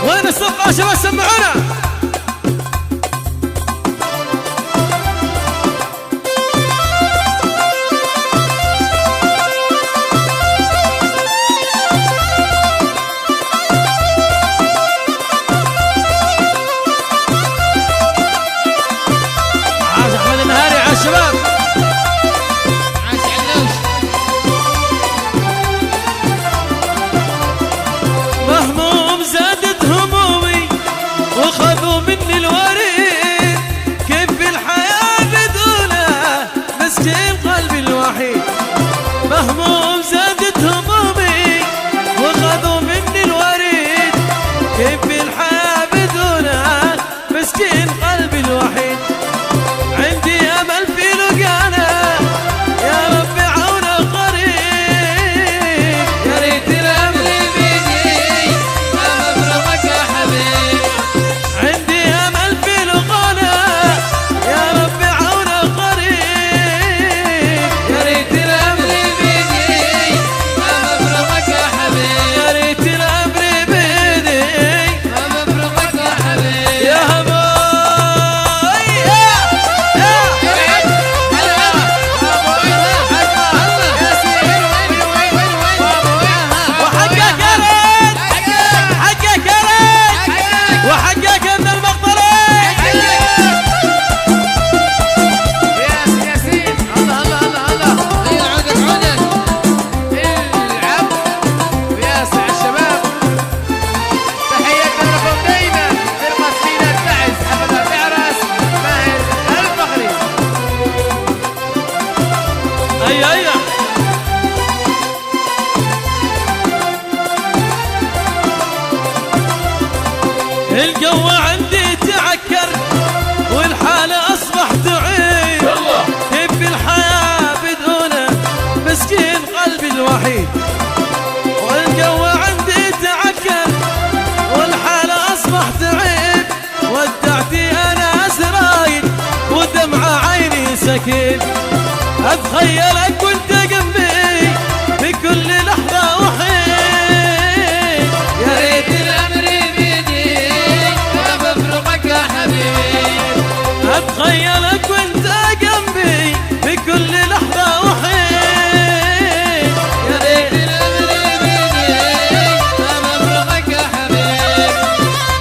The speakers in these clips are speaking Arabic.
وين الصفقة شباب سمعونا؟ الشباب عاش علوش. مهموم زادت همومي وخذوا مني الوريد، كيف الحياة بدونه مسكين قلبي الوحيد. مهموم زادت همومي وخذوا مني الوريد، كيف الحياة بدونه مسكين قلبي الوحيد. عندي أمل في لقانا يا رب عونه قريب، يا ريت الأمر بيدي ما مفرقك يا حبيب. عندي أمل في لقانا يا رب عونه قريب، يا ريت الأمر بيدي ما مفرقك يا حبيب. يا ريت الأمر بيدي ما مفرقك يا حبيب. يا هباي. وحقك من المقبرة ياسين. الله الله الله الله. غير عودك عودك. العب وياسع الشباب. تحياتنا لكم دايما. فرقة فينا التعز حفظها تعرس ماهر الفخري. أي الجو عندي تعكر والحالة أصبح تعيد، كيف الحياة بدونه مسكين قلبي الوحيد. والجو عندي تعكر والحالة أصبح تعيد، ودعتي أنا سرايد ودمع عيني سكين. أتخيلك وانت جنبي بكل لحظة وحين، يا ريت الأمر بيدي ما مفرقك يا حبيب. أتخيلك وانت جنبي بكل لحظة وحين، يا ريت الأمر بيدي ما مفرقك يا حبيب.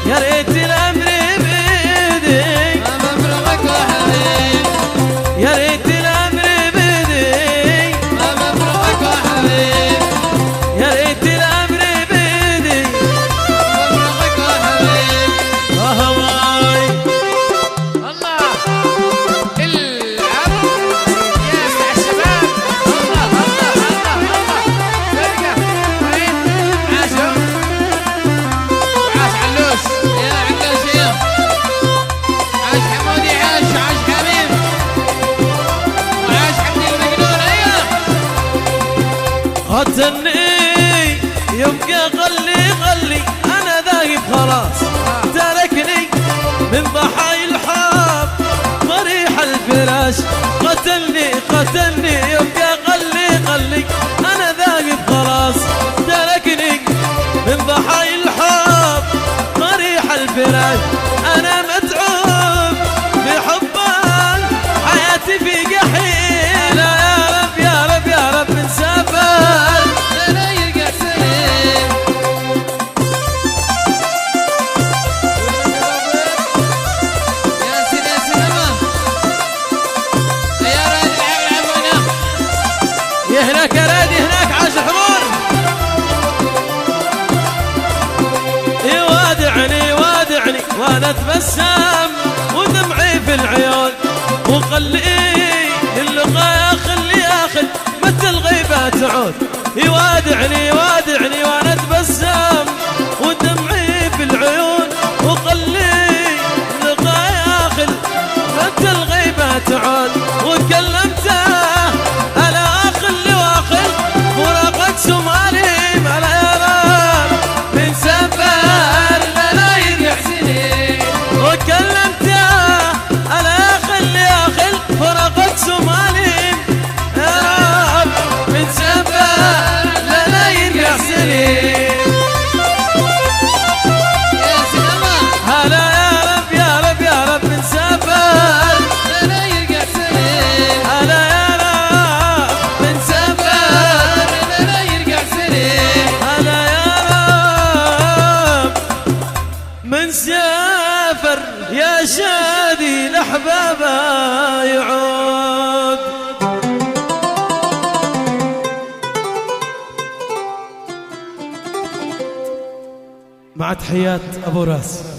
يا ريت الأمر بيدي ما مفرقك يا حبيب. يا ريت الأمر بيدي ما مفرقك يا حبيب. يا ريت الأمر بيدي ما مفرقك يا حبيب. هواي. الله العب ياسع الشباب. الله الله الله الله. فرقة وين عاشوا وعاش علوش. يا علوش يا عاش حمودي. عاش حبيب وعاش عبد المجنون. ايوه قتلني يبقى غلي أنا ذايب خلاص، تركني من ضحايا الحب ضريح الفراش. قتلني يبقى غلي أنا ذايب خلاص، تركني من ضحايا الحب ضريح الفراش. أنا متعوب بحبك حياتي في جحيم، يا رب يا رب يا رب نسافر لا يرجع سليم. ياسين أما يا راد العب هنا. يا هناك يا رادي هناك عاش الحضور. يوادعني وانا اتبسم ودمعي في العيون، وخليه اللقاء خلي متى الغيبة تعود. يوادعني وانا اتبسم ودمعي في العيون، وخليه اللقاء متى الغيبة تعود. وكلمته ألا أخلي وأخل فراقك سمالي ملا يا رب من سفر لا يرجع سنين. وكلمته ألا أخلي يا شادي الأحباب يعود. مع تحيات أبو راس.